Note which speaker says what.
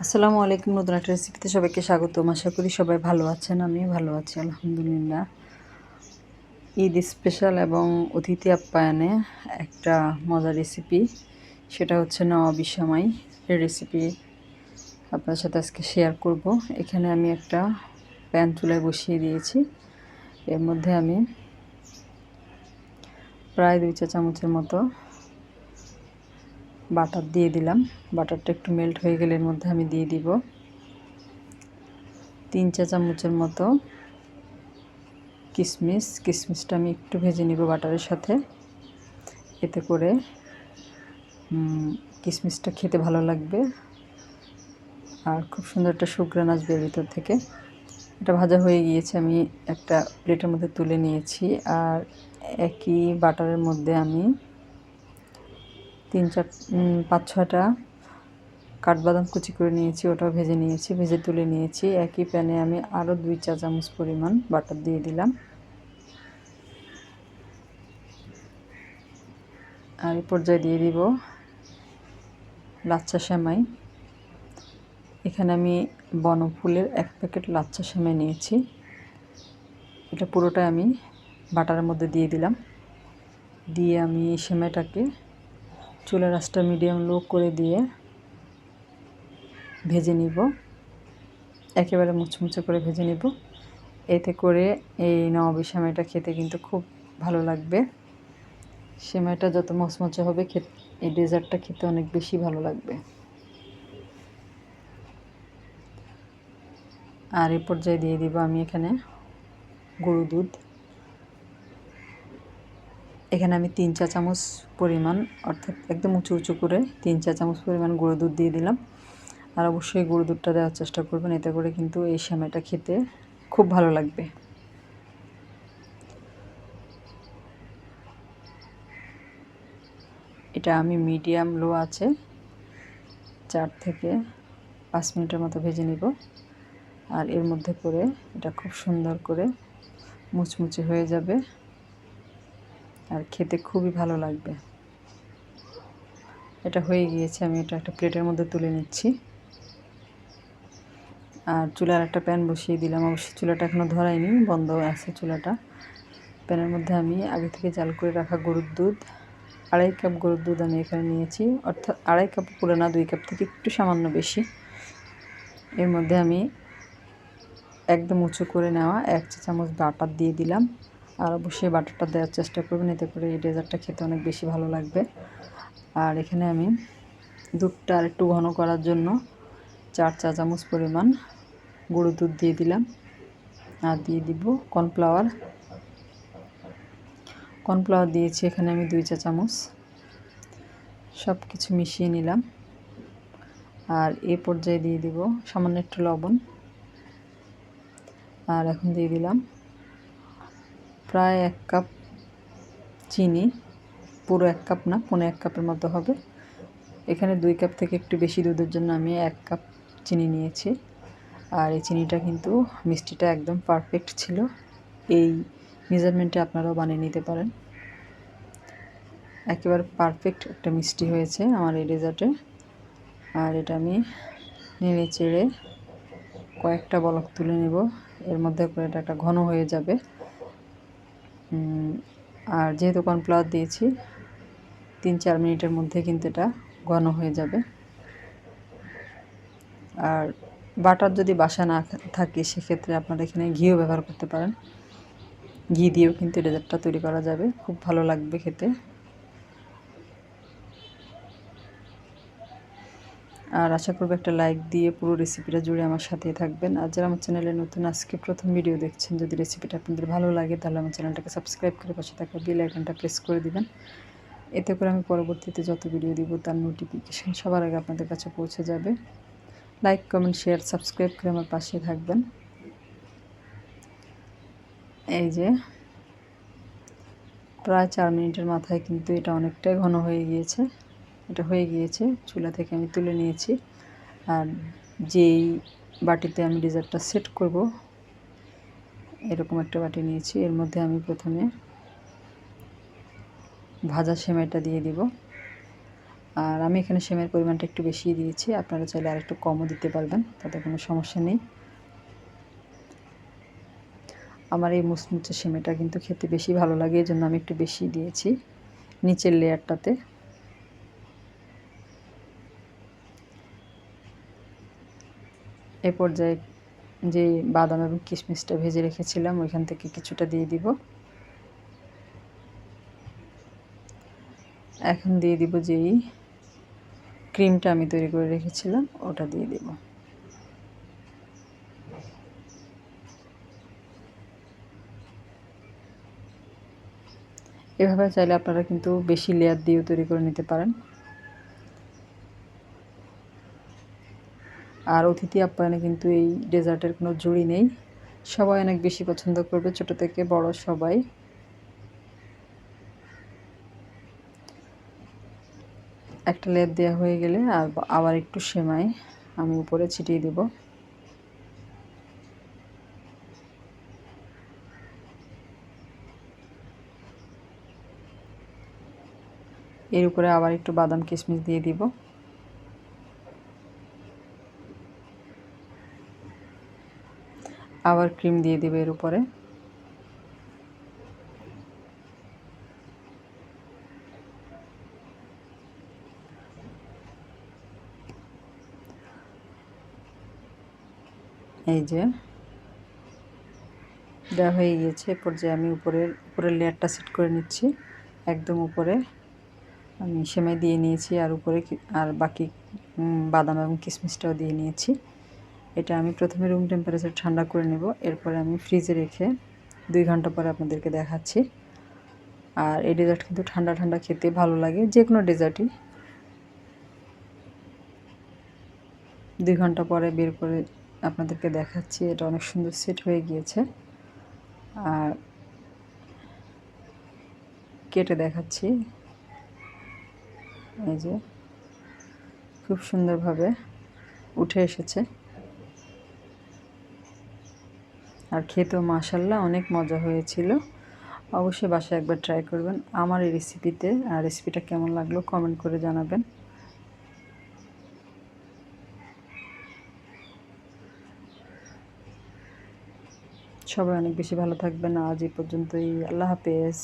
Speaker 1: আসসালামু আলাইকুম। নতুন একটা রেসিপিতে সবাইকে স্বাগতম। আশা করি সবাই ভালো আছেন। আমিও ভালো আছি আলহামদুলিল্লাহ। ঈদ স্পেশাল এবং অতিথি আপ্যায়নে একটা মজার রেসিপি, সেটা হচ্ছে নওয়াবি সেমাই এর রেসিপি আপনার সাথে আজকে শেয়ার করব। এখানে আমি একটা প্যান চুলায় বসিয়ে দিয়েছি। এর মধ্যে আমি প্রায় 2 চা চামচের মতো বাটার দিয়ে দিলাম। বাটারটা একটু মেল্ট হয়ে গেলে এর মধ্যে আমি দিয়ে দিব 3 চা চামচের মতো কিশমিশটা আমি একটু ভেজে নিব বাটারের সাথে। এতে করে কিশমিশটা খেতে ভালো লাগবে আর খুব সুন্দর একটা সুঘ্রাণ আসবে ভিতর থেকে। এটা ভাজা হয়ে গিয়েছে, আমি একটা প্লেটের মধ্যে তুলে নিয়েছি। আর একই বাটারের মধ্যে আমি 5-6টা কাঠবাদাম কুচি করে নিয়েছি, ওটাও ভেজে নিয়েছি, ভেজে তুলে নিয়েছি। একই প্যানে আমি আরও 2 চা চামচ পরিমাণ বাটার দিয়ে দিলাম। আর এই পর্যায়ে দিয়ে দিব লাচ্ছা সেমাই। এখানে আমি বনফুলের 1 প্যাকেট লাচ্ছা সেমাই নিয়েছি। এটা পুরোটা আমি বাটারের মধ্যে দিয়ে দিলাম। দিয়ে আমি সেমাইটাকে চুলার আঁচটা মিডিয়াম লো করে দিয়ে ভেজে নিব, একেবারে মুচমুচে করে ভেজে নিব। এতে করে এই নওয়াবি সেমাইটা খেতে কিন্তু খুব ভালো লাগবে। সেমাইটা যত মচমচে হবে এই ডেজার্টটা খেতে অনেক বেশি ভালো লাগবে। আর এই পর্যায়ে দিয়ে দিব আমি এখানে গরুর দুধ। এখানে আমি 3 চা চামচ পরিমাণ, অর্থাৎ একদম উঁচু উঁচু করে 3 চা চামচ পরিমাণ গুঁড়ো দুধ দিয়ে দিলাম। আর অবশ্যই গুঁড়ো দুধটা দেওয়ার চেষ্টা করবেন, এতে করে কিন্তু এই সেমাইটা খেতে খুব ভালো লাগবে। এটা আমি মিডিয়াম লো আছে 4 থেকে 5 মিনিটের মতো ভেজে নিব। আর এর মধ্যে করে এটা খুব সুন্দর করে মুচমুচে হয়ে যাবে আর খেতে খুবই ভালো লাগবে। এটা হয়ে গিয়েছে, আমি এটা একটা প্লেটের মধ্যে তুলে নিচ্ছি। আর চুলার একটা প্যান বসিয়ে দিলাম। অবশ্যই চুলাটা এখনও ধরাইনি, বন্ধ আছে চুলাটা। প্যানের মধ্যে আমি আগে থেকে জাল করে রাখা গরুর দুধ, 2.5 কাপ গরুর দুধ আমি এখানে নিয়েছি, অর্থাৎ 2.5 কাপ পুরো না, 2 কাপ থেকে একটু সামান্য বেশি। এর মধ্যে আমি একদম উঁচু করে নেওয়া 1 চা চামচ বাটার দিয়ে দিলাম। আর অবশ্যই বাটারটা দেওয়ার চেষ্টা করবেন, এতে করে এই ডেজার্টটা খেতে অনেক বেশি ভালো লাগবে। আর এখানে আমি দুধটা আর একটু ঘন করার জন্য 4 চা চামচ পরিমাণ গুঁড়ো দুধ দিয়ে দিলাম। আর দিয়ে দিব কর্নফ্লাওয়ার দিয়েছি এখানে আমি 2 চা চামচ। সব কিছু মিশিয়ে নিলাম। আর এই পর্যায়ে দিয়ে দিব সামান্য একটু লবণ। আর এখন দিয়ে দিলাম প্রায় 1 কাপ চিনি, পুরো 1 কাপ না, পৌনে 1 কাপের মতো হবে। এখানে 2 কাপ থেকে একটু বেশি দুধের জন্য আমি 1 কাপ চিনি নিয়েছি। আর এই চিনিটা কিন্তু মিষ্টিটা একদম পারফেক্ট ছিল। এই মেজারমেন্টে আপনারাও বানিয়ে নিতে পারেন। একেবারে পারফেক্ট একটা মিষ্টি হয়েছে আমার এই ডেজার্টে। আর এটা আমি নেড়ে চেড়ে কয়েকটা বলক তুলে নেব। এর মধ্যে করে এটা একটা ঘন হয়ে যাবে। আর যেহেতু কর্নফ্লাওয়ার দিয়েছি, 3-4 মিনিটের মধ্যে কিন্তু এটা ঘন হয়ে যাবে। আর বাটার যদি বাসা না থাকে, সেক্ষেত্রে আপনারা এখানে ঘিও ব্যবহার করতে পারেন। ঘি দিয়েও কিন্তু ডেজার্টটা তৈরি করা যাবে, খুব ভালো লাগবে খেতে। আর আশা করব একটা লাইক দিয়ে পুরো রেসিপিটা জুড়ে আমার সাথেই থাকবেন। আর যারা আমার চ্যানেলে নতুন, আজকে প্রথম ভিডিও দেখছেন, যদি রেসিপিটা আপনাদের ভালো লাগে তাহলে আমার চ্যানেলটাকে সাবস্ক্রাইব করে পাশে থাকা বেল আইকনটা প্রেস করে দিবেন। এতে করে আমি পরবর্তীতে যত ভিডিও দিব তার নোটিফিকেশান সবার আগে আপনাদের কাছে পৌঁছে যাবে। লাইক, কমেন্ট, শেয়ার, সাবস্ক্রাইব করে আমার পাশে থাকবেন। এই যে প্রায় 4 মিনিটের মাথায় কিন্তু এটা অনেকটাই ঘন হয়ে গিয়েছে। এটা হয়ে গিয়েছে, চুলা থেকে আমি তুলে নিয়েছি। আর যেই বাটিতে আমি ডেজার্টটা সেট করব, এরকম একটা বাটি নিয়েছি। এর মধ্যে আমি প্রথমে ভাজা সেমাইটা দিয়ে দিব। আর আমি এখানে সেমের পরিমাণটা একটু বেশিই দিয়েছি, আপনারা চাইলে আর একটু কমও দিতে পারবেন, তাতে কোনো সমস্যা নেই। আমার এই মুচমুচে সেমাইটা কিন্তু খেতে বেশি ভালো লাগে, এই জন্য আমি একটু বেশি দিয়েছি নিচের লেয়ারটাতে। এ পর্যায়ে যে বাদাম এবং কিশমিশটা ভেজে রেখেছিলাম ওইখান থেকে কিছুটা দিয়ে দিব। এখন দিয়ে দিব যেই ক্রিমটা আমি তৈরি করে রেখেছিলাম ওটা দিয়ে দিব। এভাবে চাইলে আপনারা কিন্তু বেশি লেয়ার দিয়েও তৈরি করে নিতে পারেন। আর অতিথি আপ্যায়নে কিন্তু এই ডেজার্টের কোনো জুড়ি নেই, সবাই অনেক বেশি পছন্দ করবে, ছোট থেকে বড় সবাই। একটা লেয়ার দেওয়া হয়ে গেলে আবার একটু সেমাই আমি উপরে ছিটিয়ে দেব। এর উপরে আবার একটু বাদাম কিশমিশ দিয়ে দিব। আবার ক্রিম দিয়ে দেবে এর উপরে। এই যে দেওয়া হয়ে গিয়েছে। এ পর্যায়ে আমি উপরের লেয়ারটা সেট করে নিচ্ছি। একদম উপরে আমি সেমাই দিয়ে নিয়েছি, আর উপরে আর বাকি বাদাম এবং কিশমিশটাও দিয়ে নিয়েছি। এটা আমি প্রথমে রুম টেম্পারেচার ঠান্ডা করে নেব, এরপরে আমি ফ্রিজে রেখে 2 ঘন্টা পরে আপনাদেরকে দেখাচ্ছি। আর এই ডেজার্ট কিন্তু ঠান্ডা ঠান্ডা খেতে ভালো লাগে, যে কোনো ডেজার্টই। 2 ঘন্টা পরে বের করে আপনাদেরকে দেখাচ্ছি। এটা অনেক সুন্দর সেট হয়ে গিয়েছে। আর কেটে দেখাচ্ছি। এই যে খুব সুন্দরভাবে উঠে এসেছে। আর খেতেও মাশাআল্লাহ অনেক মজা হয়েছিল। অবশ্যই বাসায় একবার ট্রাই করবেন আমার এই রেসিপিতে। আর রেসিপিটা কেমন লাগলো কমেন্ট করে জানাবেন। সবাই অনেক বেশি ভালো থাকবেন। আজ এই পর্যন্তই। আল্লাহ হাফেজ।